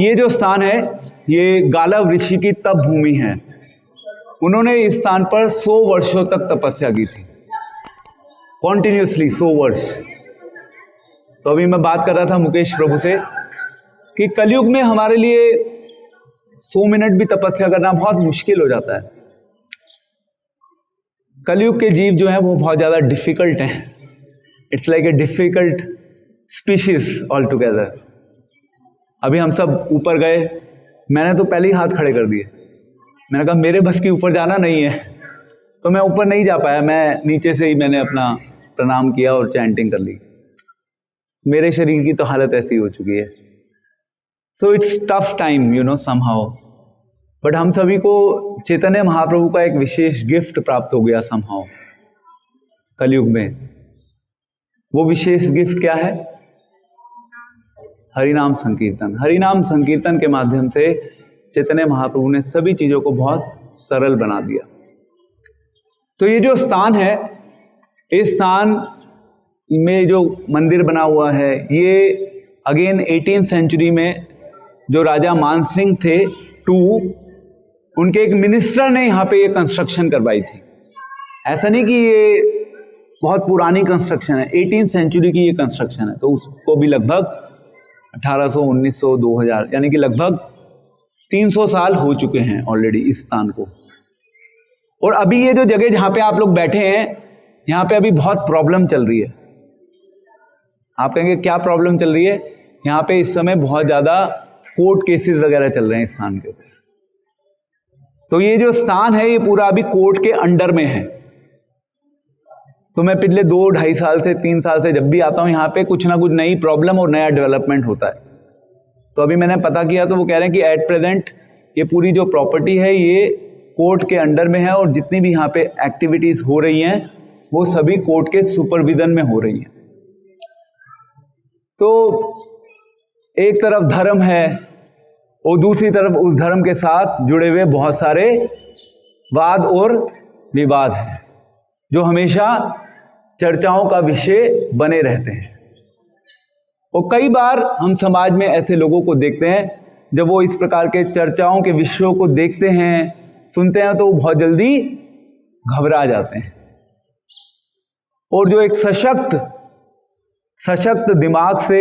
ये जो स्थान है ये गालव ऋषि की तप भूमि है। उन्होंने इस स्थान पर 100 वर्षों तक तपस्या की थी, कॉन्टिन्यूसली 100 वर्ष। तो अभी मैं बात कर रहा था मुकेश प्रभु से कि कलयुग में हमारे लिए 100 मिनट भी तपस्या करना बहुत मुश्किल हो जाता है। कलयुग के जीव जो हैं वो बहुत ज़्यादा डिफिकल्ट हैं। It's like a difficult species all together. अभी हम सब ऊपर गए, मैंने तो पहले ही हाथ खड़े कर दिए। मैंने कहा मेरे बस के ऊपर जाना नहीं है, तो मैं ऊपर नहीं जा पाया। मैं नीचे से ही मैंने अपना प्रणाम किया और चैंटिंग कर ली। मेरे शरीर की तो हालत ऐसी हो चुकी है। So it's tough time you know somehow. But हम सभी को चैतन्य महाप्रभु का एक विशेष गिफ्ट प्राप्त हो गया समहाउ कलयुग में। वो विशेष गिफ्ट क्या है? हरिनाम संकीर्तन। हरिनाम संकीर्तन के माध्यम से चैतन्य महाप्रभु ने सभी चीजों को बहुत सरल बना दिया। तो ये जो स्थान है, इस स्थान में जो मंदिर बना हुआ है, ये अगेन 18th सेंचुरी में जो राजा मान सिंह थे उनके एक मिनिस्टर ने यहाँ पे ये कंस्ट्रक्शन करवाई थी। ऐसा नहीं कि ये बहुत पुरानी कंस्ट्रक्शन है, 18th सेंचुरी की ये कंस्ट्रक्शन है। तो उसको भी लगभग 1800, 1900, 2000 यानी कि लगभग 300 साल हो चुके हैं ऑलरेडी इस स्थान को। और अभी ये जो जगह जहाँ पे आप लोग बैठे हैं, यहाँ पे अभी बहुत प्रॉब्लम चल रही है। आप कहेंगे क्या प्रॉब्लम चल रही है? यहाँ पे इस समय बहुत ज़्यादा कोर्ट केसेस वगैरह चल रहे हैं इस स्थान के। तो ये जो स्थान है ये पूरा अभी कोर्ट के अंडर में है। तो मैं पिछले 2-2.5 साल से 3 साल से जब भी आता हूँ यहाँ पे कुछ ना कुछ नई प्रॉब्लम और नया डेवलपमेंट होता है। तो अभी मैंने पता किया तो वो कह रहे हैं कि एट प्रेजेंट ये पूरी जो प्रॉपर्टी है ये कोर्ट के अंडर में है और जितनी भी यहाँ पे एक्टिविटीज हो रही हैं वो सभी कोर्ट के सुपरविजन में हो रही हैं। तो एक तरफ धर्म है और दूसरी तरफ उस धर्म के साथ जुड़े हुए बहुत सारे वाद और विवाद हैं जो हमेशा चर्चाओं का विषय बने रहते हैं। और कई बार हम समाज में ऐसे लोगों को देखते हैं, जब वो इस प्रकार के चर्चाओं के विषयों को देखते हैं, सुनते हैं, तो वो बहुत जल्दी घबरा जाते हैं। और जो एक सशक्त दिमाग से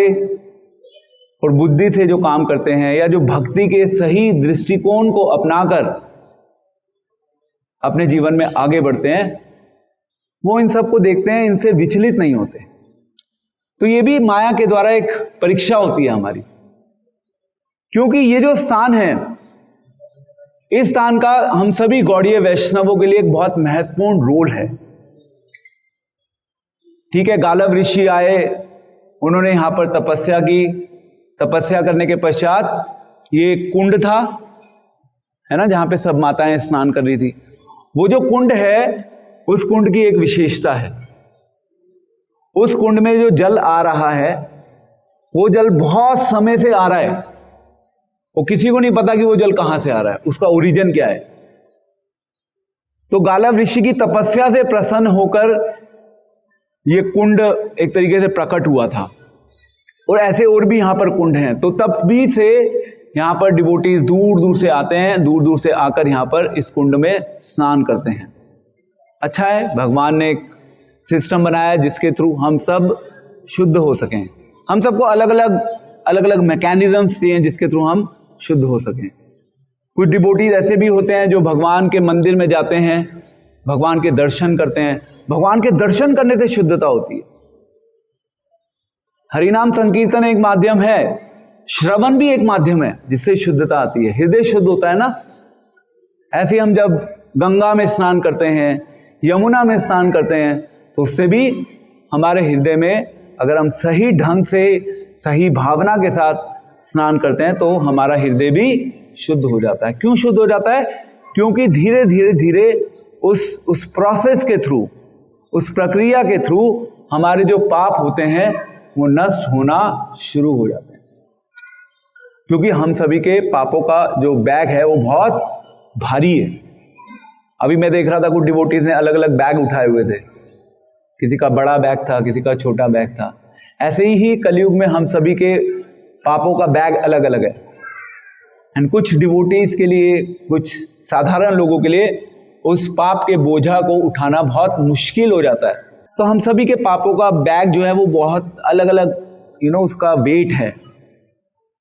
और बुद्धि से जो काम करते हैं या जो भक्ति के सही दृष्टिकोण को अपनाकर अपने जीवन में आगे बढ़ते हैं, वो इन सब को देखते हैं, इनसे विचलित नहीं होते। तो ये भी माया के द्वारा एक परीक्षा होती है हमारी, क्योंकि ये जो स्थान है, इस स्थान का हम सभी गौड़ीय वैष्णवों के लिए एक बहुत महत्वपूर्ण रोल है। ठीक है, गालव ऋषि आए, उन्होंने यहां पर तपस्या की। तपस्या करने के पश्चात ये कुंड था, है ना, जहां पे सब माताएं स्नान कर रही थी। वो जो कुंड है, उस कुंड की एक विशेषता है। उस कुंड में जो जल आ रहा है, वो जल बहुत समय से आ रहा है। वो किसी को नहीं पता कि वो जल कहां से आ रहा है, उसका ओरिजिन क्या है। तो गालव ऋषि की तपस्या से प्रसन्न होकर ये कुंड एक तरीके से प्रकट हुआ था। और ऐसे और भी यहां पर कुंड हैं। तो तब भी से यहां पर डिवोटीज दूर दूर से आते हैं, दूर दूर से आकर यहां पर इस कुंड में स्नान करते हैं। अच्छा है, भगवान ने एक सिस्टम बनाया जिसके थ्रू हम सब शुद्ध हो सकें। हम सबको अलग अलग मैकेनिज्म्स चाहिए जिसके थ्रू हम शुद्ध हो सकें। कुछ डिवोटीज ऐसे भी होते हैं जो भगवान के मंदिर में जाते हैं, भगवान के दर्शन करते हैं। भगवान के दर्शन करने से शुद्धता होती है। हरिनाम संकीर्तन एक माध्यम है, श्रवण भी एक माध्यम है जिससे शुद्धता आती है, हृदय शुद्ध होता है ना। ऐसे हम जब गंगा में स्नान करते हैं, यमुना में स्नान करते हैं, तो उससे भी हमारे हृदय में, अगर हम सही ढंग से सही भावना के साथ स्नान करते हैं, तो हमारा हृदय भी शुद्ध हो जाता है। क्यों शुद्ध हो जाता है? क्योंकि धीरे धीरे धीरे उस प्रोसेस के थ्रू, उस प्रक्रिया के थ्रू हमारे जो पाप होते हैं वो नष्ट होना शुरू हो जाते हैं। क्योंकि हम सभी के पापों का जो बैग है वो बहुत भारी है। अभी मैं देख रहा था कुछ डिवोटीज ने अलग अलग बैग उठाए हुए थे, किसी का बड़ा बैग था, किसी का छोटा बैग था। ऐसे ही कलयुग में हम सभी के पापों का बैग अलग अलग है। एंड कुछ डिवोटीज के लिए, कुछ साधारण लोगों के लिए उस पाप के बोझा को उठाना बहुत मुश्किल हो जाता है। तो हम सभी के पापों का बैग जो है वो बहुत अलग अलग उसका वेट है।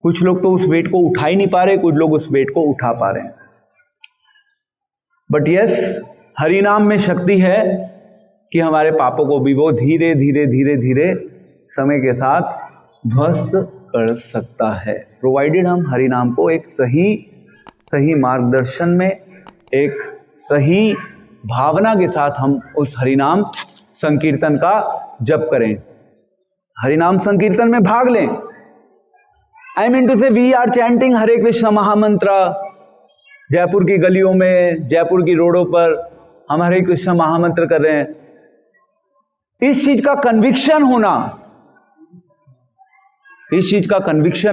कुछ लोग तो उस वेट को उठा ही नहीं पा रहे, कुछ लोग उस वेट को उठा पा रहे हैं। बट यस, हरि नाम में शक्ति है कि हमारे पापों को भी वो धीरे धीरे धीरे धीरे समय के साथ ध्वस्त कर सकता है, प्रोवाइडेड हम हरि नाम को एक सही मार्गदर्शन में, एक सही भावना के साथ हम उस हरि नाम संकीर्तन का जप करें, हरि नाम संकीर्तन में भाग लें। आई मीन टू से वी आर चैंटिंग हरे कृष्ण महामंत्र। जयपुर की गलियों में, जयपुर की रोडों पर हम हरे कृष्ण महामंत्र कर रहे हैं। इस चीज का कन्विक्शन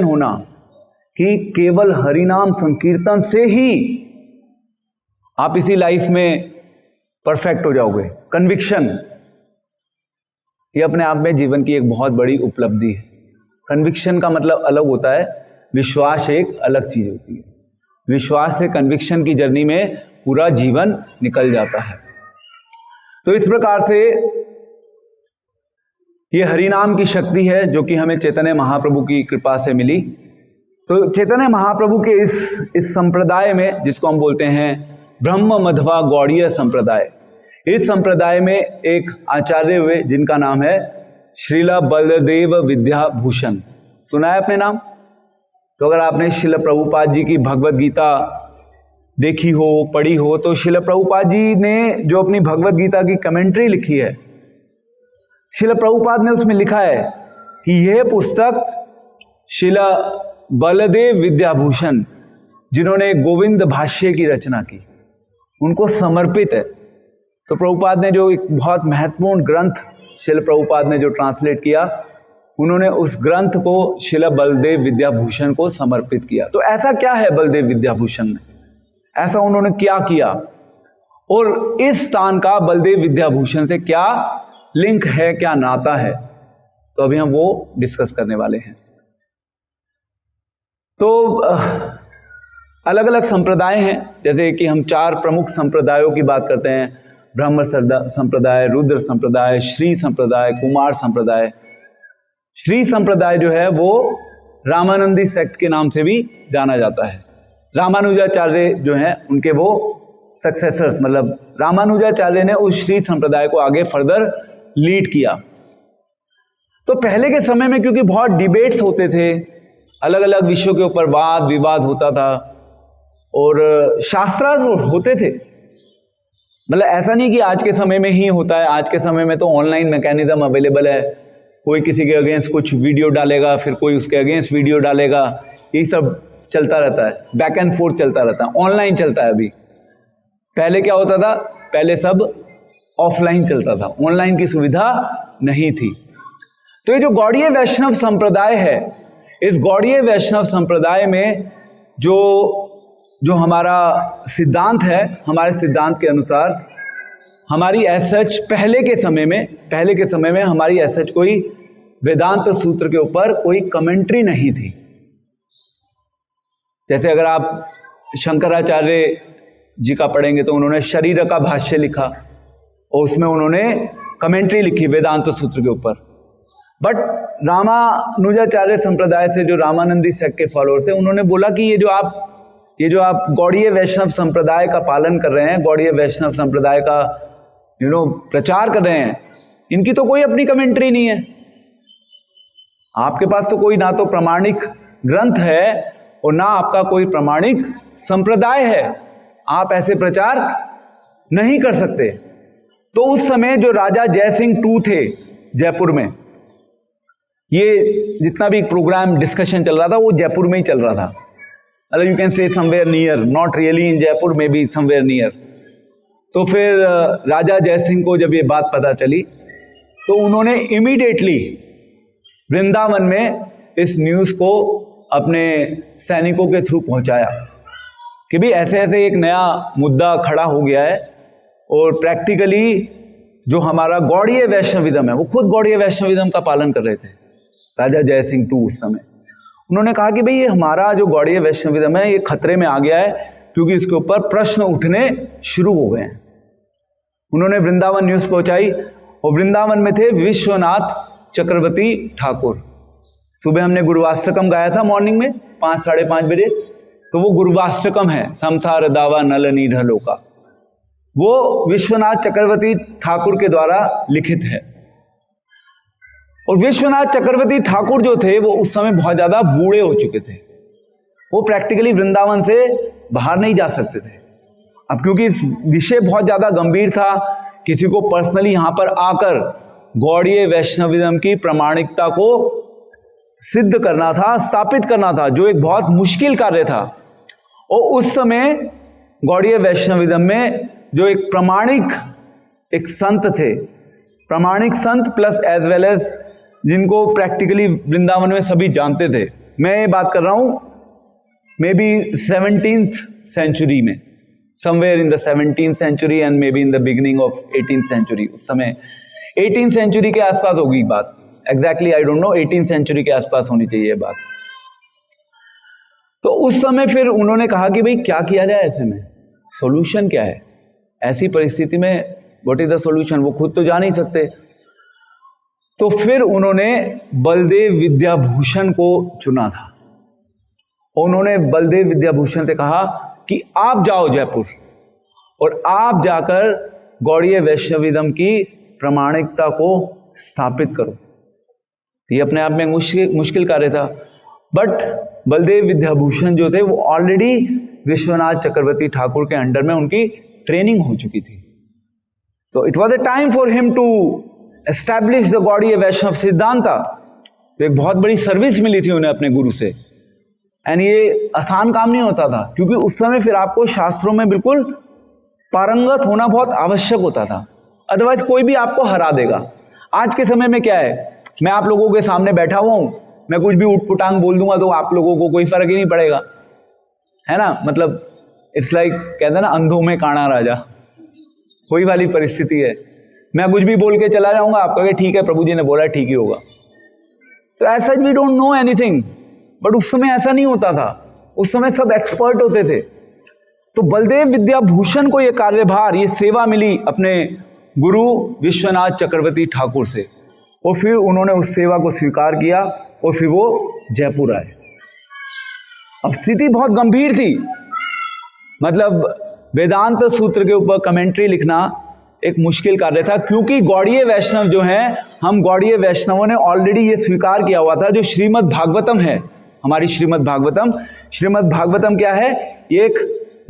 होना कि केवल हरिनाम संकीर्तन से ही आप इसी लाइफ में परफेक्ट हो जाओगे। कन्विक्शन ये अपने आप में जीवन की एक बहुत बड़ी उपलब्धि है। कन्विक्शन का मतलब अलग होता है, विश्वास एक अलग चीज होती है। विश्वास से कन्विक्शन की जर्नी में पूरा जीवन निकल जाता है। तो इस प्रकार से ये हरिनाम की शक्ति है जो कि हमें चैतन्य महाप्रभु की कृपा से मिली। तो चैतन्य महाप्रभु के इस संप्रदाय में, जिसको हम बोलते हैं ब्रह्म मध्वा गौड़ीय संप्रदाय, इस संप्रदाय में एक आचार्य हुए जिनका नाम है श्रीला बलदेव विद्याभूषण। सुना है अपने नाम? तो अगर आपने श्रील प्रभुपाद जी की भगवत गीता देखी हो, पढ़ी हो, तो श्रील प्रभुपाद जी ने जो अपनी भगवत गीता की कमेंट्री लिखी है, श्रील प्रभुपाद ने उसमें लिखा है कि यह पुस्तक श्रील बलदेव विद्याभूषण, जिन्होंने गोविंद भाष्य की रचना की, उनको समर्पित है। तो प्रभुपाद ने जो एक बहुत महत्वपूर्ण ग्रंथ श्रील प्रभुपाद ने जो ट्रांसलेट किया, उन्होंने उस ग्रंथ को श्रील बलदेव विद्याभूषण को समर्पित किया। तो ऐसा क्या है बलदेव विद्याभूषण में, ऐसा उन्होंने क्या किया, और इस स्थान का बलदेव विद्याभूषण से क्या लिंक है, क्या नाता है, तो अभी हम वो डिस्कस करने वाले हैं। तो अलग अलग संप्रदाय हैं, जैसे कि हम 4 प्रमुख संप्रदायों की बात करते हैं, ब्रह्म संप्रदाय, रुद्र संप्रदाय, श्री संप्रदाय, कुमार संप्रदाय। श्री संप्रदाय जो है वो रामानंदी सेक्ट के नाम से भी जाना जाता है। रामानुजाचार्य जो हैं उनके वो सक्सेसर्स, मतलब रामानुजाचार्य ने उस श्री संप्रदाय को आगे फर्दर लीड किया। तो पहले के समय में क्योंकि बहुत डिबेट्स होते थे, अलग अलग विषयों के ऊपर वाद विवाद होता था और शास्त्रार्थ होते थे, मतलब ऐसा नहीं कि आज के समय में ही होता है। आज के समय में तो ऑनलाइन मैकेनिज्म अवेलेबल है, कोई किसी के अगेंस्ट कुछ वीडियो डालेगा, फिर कोई उसके अगेंस्ट वीडियो डालेगा, यही सब चलता रहता है, बैक एंड फोर्थ चलता रहता है, ऑनलाइन चलता है अभी। पहले क्या होता था, पहले सब ऑफलाइन चलता था, ऑनलाइन की सुविधा नहीं थी। तो ये जो गौड़ीय वैष्णव संप्रदाय है, इस गौड़ीय वैष्णव संप्रदाय में जो हमारा सिद्धांत है, हमारे सिद्धांत के अनुसार हमारी एसएच पहले के समय में हमारी एसएच कोई वेदांत सूत्र के ऊपर कोई कमेंट्री नहीं थी। जैसे अगर आप शंकराचार्य जी का पढ़ेंगे तो उन्होंने शरीर का भाष्य लिखा और उसमें उन्होंने कमेंट्री लिखी वेदांत सूत्र के ऊपर। बट रामानुजाचार्य संप्रदाय से जो रामानंदी सेक्ट के फॉलोअर्स थे, उन्होंने बोला कि ये जो आप गौड़ीय वैष्णव संप्रदाय का पालन कर रहे हैं, गौड़ीय वैष्णव संप्रदाय का प्रचार कर रहे हैं, इनकी तो कोई अपनी कमेंट्री नहीं है। आपके पास तो कोई ना तो प्रामाणिक ग्रंथ है और ना आपका कोई प्रामाणिक संप्रदाय है, आप ऐसे प्रचार नहीं कर सकते। तो उस समय जो राजा जयसिंह टू थे जयपुर में, ये जितना भी प्रोग्राम डिस्कशन चल रहा था वो जयपुर में ही चल रहा था, मतलब you can say somewhere near, not really in Jaipur, may be somewhere near. तो फिर राजा जयसिंह को जब ये बात पता चली तो उन्होंने इमीडिएटली वृंदावन में इस न्यूज़ को अपने सैनिकों के थ्रू पहुंचाया कि भी ऐसे ऐसे एक नया मुद्दा खड़ा हो गया है और प्रैक्टिकली जो हमारा गौड़ीय वैष्णविज्म है, वो खुद गौड़ीय वैष्णविज्म का पालन कर रहे थे राजा जयसिंह टू उस समय। उन्होंने कहा कि भाई ये हमारा जो गौड़ीय वैष्णविज्म है ये खतरे में आ गया है, क्योंकि इसके ऊपर प्रश्न उठने शुरू हो गए हैं। उन्होंने वृंदावन न्यूज़ पहुंचाई, और वृंदावन में थे विश्वनाथ चक्रवर्ती ठाकुर। सुबह हमने गुरुवाष्टकम गाया था मॉर्निंग में 5 साढ़े 5 बजे, तो वो गुरुवाष्टकम है, संसार दावा नल नीढ़लो का, वो विश्वनाथ चक्रवर्ती ठाकुर के द्वारा लिखित है। और विश्वनाथ चक्रवर्ती ठाकुर जो थे वो उस समय बहुत ज्यादा बूढ़े हो चुके थे, वो प्रैक्टिकली वृंदावन से बाहर नहीं जा सकते थे। अब क्योंकि इस विषय बहुत ज्यादा गंभीर था, किसी को पर्सनली यहां पर आकर गौड़ीय वैष्णविज्म की प्रामाणिकता को सिद्ध करना था, स्थापित करना था, जो एक बहुत मुश्किल कार्य था। और उस समय गौड़ीय वैष्णविज्म में जो एक प्रामाणिक एक संत थे, प्रामाणिक संत प्लस एज वेल एज जिनको प्रैक्टिकली वृंदावन में सभी जानते थे। मैं ये बात कर रहा हूं मे बी 17th सेंचुरी में, somewhere in the 17th century and maybe in the beginning of 18th century. उस समय 18th सेंचुरी के आसपास होगी बात, exactly I don't know, 18th century के आसपास होनी चाहिए बात। तो उस समय फिर उन्होंने कहा कि भाई क्या किया जाए, ऐसे में सॉल्यूशन क्या है, ऐसी परिस्थिति में व्हाट इज द सॉल्यूशन, वो खुद तो जा नहीं सकते। तो फिर उन्होंने बलदेव विद्याभूषण को चुना था, और उन्होंने बलदेव विद्याभूषण से कहा कि आप जाओ जयपुर और आप जाकर गौड़ीय वैष्णविज्म की प्रामाणिकता को स्थापित करो। ये अपने आप में मुश्किल कार्य था, बट बलदेव विद्याभूषण जो थे वो ऑलरेडी विश्वनाथ चक्रवर्ती ठाकुर के अंडर में उनकी ट्रेनिंग हो चुकी थी। तो it was a time for him to establish the Gaudiya Vaishnava siddhanta. तो एक बहुत बड़ी सर्विस मिली थी उन्हें अपने गुरु से, एंड ये आसान काम नहीं होता था, क्योंकि उस समय फिर आपको शास्त्रों में बिल्कुल पारंगत होना बहुत आवश्यक होता था, अदरवाइज कोई भी आपको हरा देगा। आज के समय में क्या है, मैं आप लोगों के सामने बैठा हुआ हूं, मैं कुछ भी उठपुटांग बोल दूंगा तो आप लोगों को कोई फर्क ही नहीं पड़ेगा, है ना। मतलब इट्स लाइक कहते हैं ना, अंधों में काना राजा, वही वाली परिस्थिति है। मैं कुछ भी बोल के चला जाऊंगा, आप कहोगे ठीक है प्रभु जी ने बोला ठीक ही होगा। तो ऐसा we don't know anything, but उस समय ऐसा नहीं होता था, उस समय सब एक्सपर्ट होते थे। तो बलदेव विद्याभूषण को यह कार्यभार, ये सेवा मिली अपने गुरु विश्वनाथ चक्रवर्ती ठाकुर से, और फिर उन्होंने उस सेवा को स्वीकार किया और फिर वो जयपुर आए। अब स्थिति बहुत गंभीर थी, मतलब वेदांत सूत्र के ऊपर कमेंट्री लिखना एक मुश्किल कार्य था, क्योंकि गौड़ीय वैष्णव जो हैं, हम गौड़ीय वैष्णवों ने ऑलरेडी ये स्वीकार किया हुआ था, जो श्रीमद् भागवतम है, हमारी श्रीमद् भागवतम क्या है, ये एक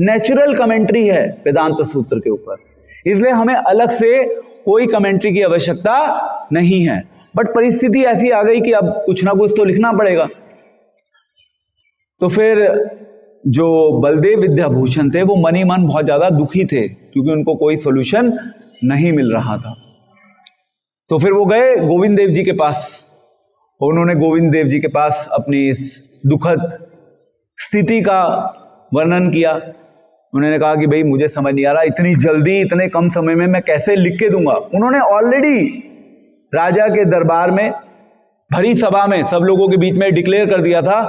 नेचुरल कमेंट्री है वेदांत सूत्र के ऊपर, इसलिए हमें अलग से कोई कमेंट्री की आवश्यकता नहीं है। बट परिस्थिति ऐसी आ गई कि अब कुछ ना कुछ तो लिखना पड़ेगा। तो फिर जो बलदेव विद्याभूषण थे वो मन ही मन बहुत ज्यादा दुखी थे, क्योंकि उनको कोई सॉल्यूशन नहीं मिल रहा था। तो फिर वो गए गोविंद देव जी के पास, और उन्होंने गोविंद देव जी के पास अपनी इस दुखद स्थिति का वर्णन किया। उन्होंने कहा कि भाई मुझे समझ नहीं आ रहा, इतनी जल्दी इतने कम समय में मैं कैसे लिख के दूंगा। उन्होंने ऑलरेडी राजा के दरबार में भरी सभा में सब लोगों के बीच में डिक्लेयर कर दिया था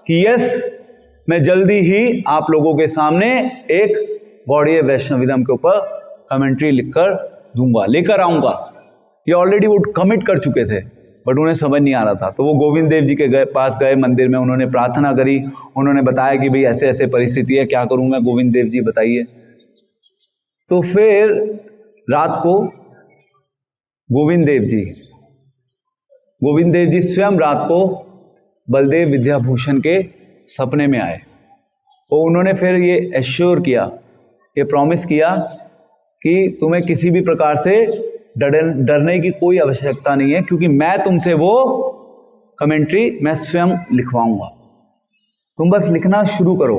कि यस, मैं जल्दी ही आप लोगों के सामने एक गौड़ीय वैष्णविज्म के ऊपर कमेंट्री लिखकर दूंगा, लेकर आऊंगा। ये ऑलरेडी वो कमिट कर चुके थे, बट उन्हें समझ नहीं आ रहा था। तो वो गोविंद देव जी के पास गए मंदिर में, उन्होंने प्रार्थना करी, उन्होंने बताया कि भाई ऐसे ऐसे परिस्थिति है, क्या करूं मैं, गोविंद देव जी बताइए। तो फिर रात को गोविंद देव जी स्वयं रात को बलदेव विद्याभूषण के सपने में आए, और उन्होंने फिर ये एश्योर किया, ये प्रॉमिस किया कि तुम्हें किसी भी प्रकार से डरने की कोई आवश्यकता नहीं है, क्योंकि मैं तुमसे वो कमेंट्री मैं स्वयं लिखवाऊंगा, तुम बस लिखना शुरू करो,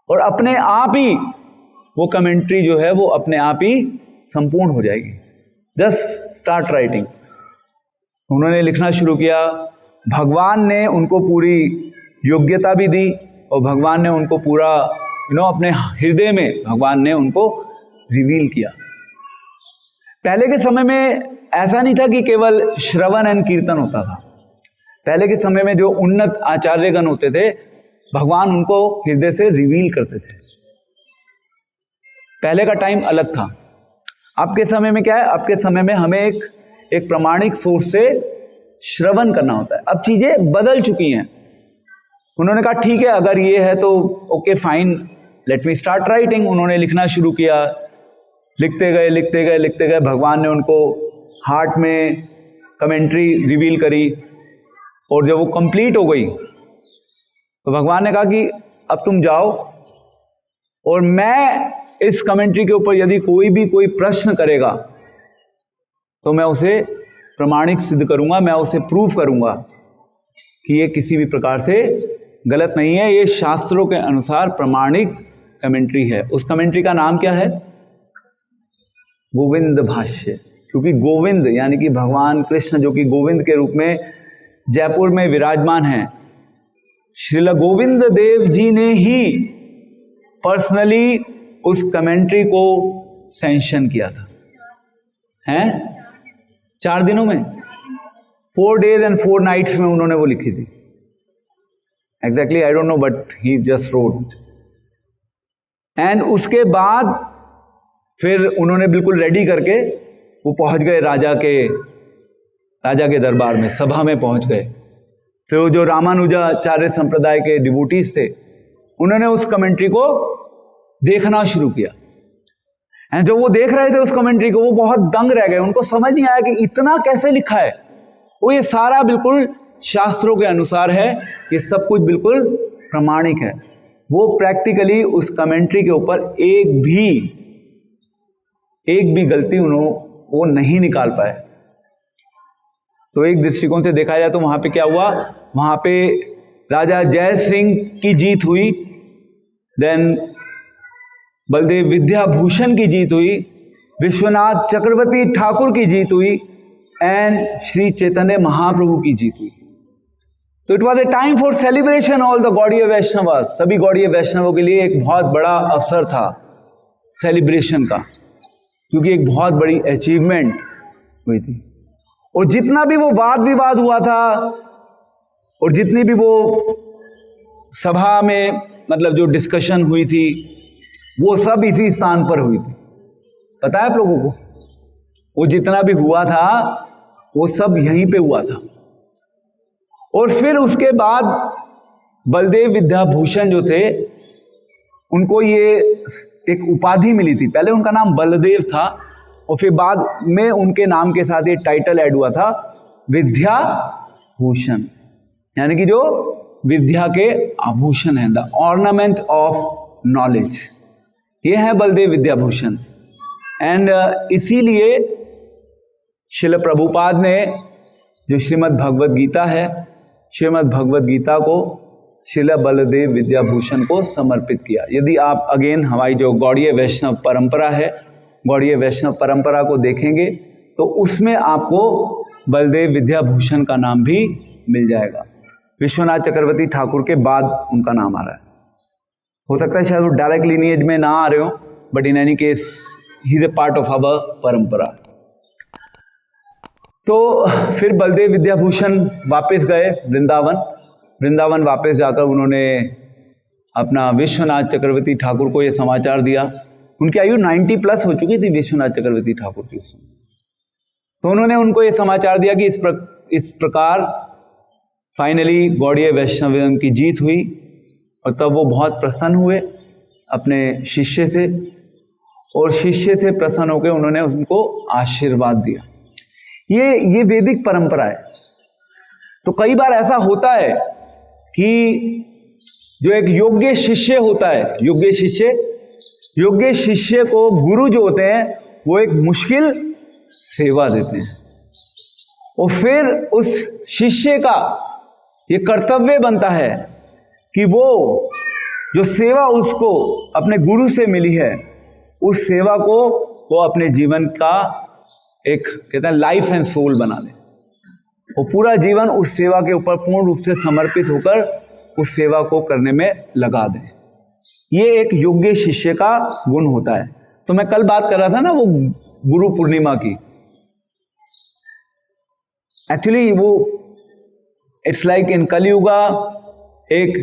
और अपने आप ही वो कमेंट्री जो है वो अपने आप ही संपूर्ण हो जाएगी। Just start writing. उन्होंने लिखना शुरू किया। भगवान ने उनको पूरी योग्यता भी दी, और भगवान ने उनको पूरा अपने हृदय में भगवान ने उनको रिवील किया। पहले के समय में ऐसा नहीं था कि केवल श्रवण एंड कीर्तन होता था। पहले के समय में जो उन्नत आचार्यगण होते थे, भगवान उनको हृदय से रिवील करते थे। पहले का टाइम अलग था। अब के समय में क्या है, अब के समय में हमें एक प्रामाणिक सोर्स से श्रवण करना होता है। अब चीजें बदल चुकी हैं। उन्होंने कहा ठीक है, अगर ये है तो okay fine, let me start writing. उन्होंने लिखना शुरू किया, लिखते गए लिखते गए लिखते गए। भगवान ने उनको हार्ट में कमेंट्री रिवील करी, और जब वो कंप्लीट हो गई तो भगवान ने कहा कि अब तुम जाओ, और मैं इस कमेंट्री के ऊपर यदि कोई प्रश्न करेगा तो मैं उसे प्रमाणिक सिद्ध करूंगा, मैं उसे प्रूफ करूंगा कि ये किसी भी प्रकार से गलत नहीं है, ये शास्त्रों के अनुसार प्रमाणिक कमेंट्री है। उस कमेंट्री का नाम क्या है? गोविंद भाष्य। क्योंकि गोविंद यानी कि भगवान कृष्ण, जो कि गोविंद के रूप में जयपुर में विराजमान हैं, श्रील गोविंद देव जी ने ही पर्सनली उस कमेंट्री को सैंक्शन किया था। हैं 4 दिनों में, 4 days and 4 nights में उन्होंने वो लिखी थी। Exactly I don't no, but he just road. And उसके बाद फिर उन्होंने बिल्कुल रेडी करके वो पहुंच गए राजा के दरबार में, सभा में पहुंच गए। फिर वो जो रामानुजाचार्य संप्रदाय के डिवोटीज थे, उन्होंने उस कमेंट्री को देखना शुरू किया। एंड जब वो देख रहे थे उस कमेंट्री को, वो बहुत दंग रह गए। उनको समझ नहीं आया कि इतना कैसे लिखा है। वो ये सारा बिल्कुल शास्त्रों के अनुसार है, ये सब कुछ बिल्कुल प्रमाणिक है। वो प्रैक्टिकली उस कमेंट्री के ऊपर एक भी गलती वो नहीं निकाल पाए। तो एक दृष्टिकोण से देखा जाए तो वहां पे क्या हुआ, वहां पे राजा जय सिंह की जीत हुई, देन बलदेव विद्याभूषण की जीत हुई, विश्वनाथ चक्रवर्ती ठाकुर की जीत हुई, एंड श्री चैतन्य महाप्रभु की जीत हुई। तो it was a time for celebration all the Gaudiya Vaishnava. सभी गौड़ीय वैष्णवों के लिए एक बहुत बड़ा अवसर था सेलिब्रेशन का, क्योंकि एक बहुत बड़ी अचीवमेंट हुई थी। और जितना भी वो वाद विवाद हुआ था, और जितनी भी वो सभा में मतलब जो डिस्कशन हुई थी, वो सब इसी स्थान पर हुई थी। पता है आप लोगों को, वो जितना भी हुआ था वो सब यहीं पे हुआ था। और फिर उसके बाद बलदेव विद्याभूषण जो थे, उनको ये एक उपाधि मिली थी। पहले उनका नाम बलदेव था, और फिर बाद में उनके नाम के साथ ये टाइटल ऐड हुआ था विद्याभूषण, यानी कि जो विद्या के आभूषण है, द ऑर्नामेंट ऑफ नॉलेज। ये है बलदेव विद्याभूषण। एंड इसीलिए श्रील प्रभुपाद ने जो श्रीमद् भगवद गीता है, श्रीमद् भगवद गीता को श्रील बलदेव विद्याभूषण को समर्पित किया। यदि आप अगेन हमारी जो गौड़ीय वैष्णव परंपरा है, गौड़ीय वैष्णव परंपरा को देखेंगे तो उसमें आपको बलदेव विद्याभूषण का नाम भी मिल जाएगा। विश्वनाथ चक्रवर्ती ठाकुर के बाद उनका नाम आ रहा है। हो सकता है शायद वो डायरेक्ट लिनिएज में ना आ रहे हो, but in any case he is a part of our परंपरा। तो फिर बलदेव विद्याभूषण वापस गए वृंदावन वापस जाकर उन्होंने अपना विश्वनाथ चक्रवर्ती ठाकुर को यह समाचार दिया। उनकी आयु 90+ हो चुकी थी विश्वनाथ चक्रवर्ती ठाकुर की उस समय। तो उन्होंने उनको यह समाचार दिया कि इस प्रकार फाइनली गौड़ीय वैष्णविज्म की जीत हुई। और तब वो बहुत प्रसन्न हुए अपने शिष्य से, और शिष्य से प्रसन्न होकर उन्होंने उनको आशीर्वाद दिया। ये वैदिक परंपरा है। तो कई बार ऐसा होता है कि जो एक योग्य शिष्य होता है, योग्य शिष्य को गुरु जो होते हैं वो एक मुश्किल सेवा देते हैं, और फिर उस शिष्य का ये कर्तव्य बनता है कि वो जो सेवा उसको अपने गुरु से मिली है, उस सेवा को वो अपने जीवन का एक कहते हैं लाइफ एंड सोल बना ले, वो पूरा जीवन उस सेवा के ऊपर पूर्ण रूप से समर्पित होकर उस सेवा को करने में लगा दे। ये एक योग्य शिष्य का गुण होता है। तो मैं कल बात कर रहा था ना वो गुरु पूर्णिमा की। एक्चुअली वो इट्स लाइक इन कलयुगा एक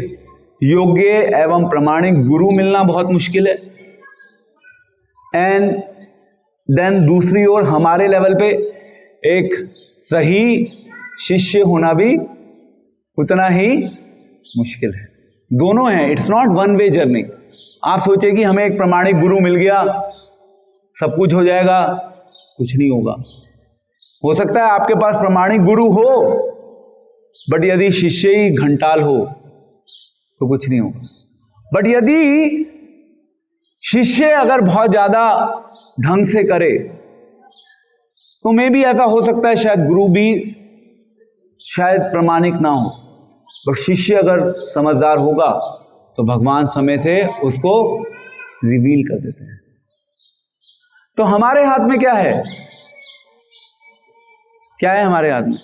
योग्य एवं प्रामाणिक गुरु मिलना बहुत मुश्किल है, एंड देन दूसरी ओर हमारे लेवल पे एक सही शिष्य होना भी उतना ही मुश्किल है। दोनों हैं, it's not one way journey. आप सोचे कि हमें एक प्रामाणिक गुरु मिल गया सब कुछ हो जाएगा, कुछ नहीं होगा। हो सकता है आपके पास प्रामाणिक गुरु हो, बट यदि शिष्य ही घंटाल हो तो कुछ नहीं होगा। बट यदि शिष्य अगर बहुत ज्यादा ढंग से करे तो मे भी ऐसा हो सकता है शायद गुरु भी शायद प्रामाणिक ना हो, बट शिष्य अगर समझदार होगा तो भगवान समय से उसको रिवील कर देते हैं। तो हमारे हाथ में क्या है? क्या है हमारे हाथ में?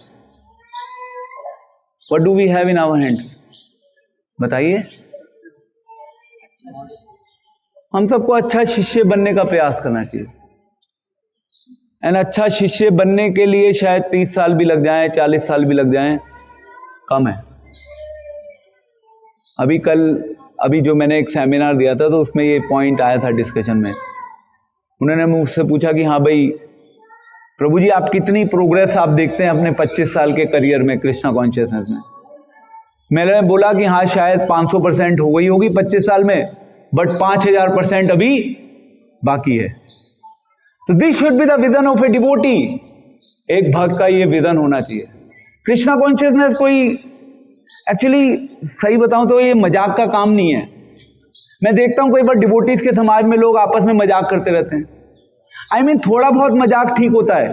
What do we have in our hands? बताइए। हम सबको अच्छा शिष्य बनने का प्रयास करना चाहिए। एंड अच्छा शिष्य बनने के लिए शायद 30 साल भी लग जाएं, 40 साल भी लग जाएं, कम है। अभी जो मैंने एक सेमिनार दिया था तो उसमें ये पॉइंट आया था डिस्कशन में। उन्होंने मुझसे पूछा कि हाँ भाई प्रभु जी, आप कितनी प्रोग्रेस आप देखते हैं अपने 25 साल के करियर में कृष्णा कॉन्शियसनेस में? मैंने बोला कि हाँ शायद 500% हो गई होगी 25 साल में, बट 5000% अभी बाकी है। तो this should be the vision of a devotee. एक भक्त का ये विजन होना चाहिए। कृष्णा कॉन्शियसनेस कोई एक्चुअली सही बताऊं तो ये मजाक का काम नहीं है। मैं देखता हूं कई बार डिवोटीज के समाज में लोग आपस में मजाक करते रहते हैं। आई मीन थोड़ा बहुत मजाक ठीक होता है,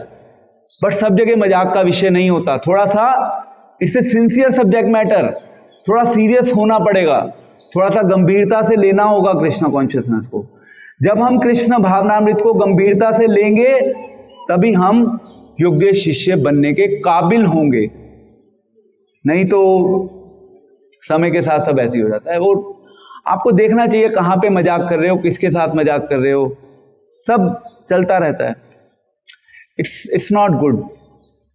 बट सब जगह मजाक का विषय नहीं होता। थोड़ा सा it's a sincere subject matter, थोड़ा सीरियस होना पड़ेगा, थोड़ा सा गंभीरता से लेना होगा कृष्णा कॉन्शियसनेस को। जब हम कृष्ण भावनामृत को गंभीरता से लेंगे तभी हम योग्य शिष्य बनने के काबिल होंगे। नहीं तो समय के साथ सब ऐसे ही हो जाता है। वो आपको देखना चाहिए कहाँ पे मजाक कर रहे हो, किसके साथ मजाक कर रहे हो, सब चलता रहता है। इट्स नॉट गुड,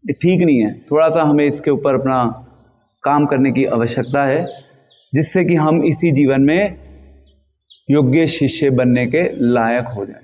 ये ठीक नहीं है। थोड़ा सा हमें इसके ऊपर अपना काम करने की आवश्यकता है, जिससे कि हम इसी जीवन में योग्य शिष्य बनने के लायक हो जाएं।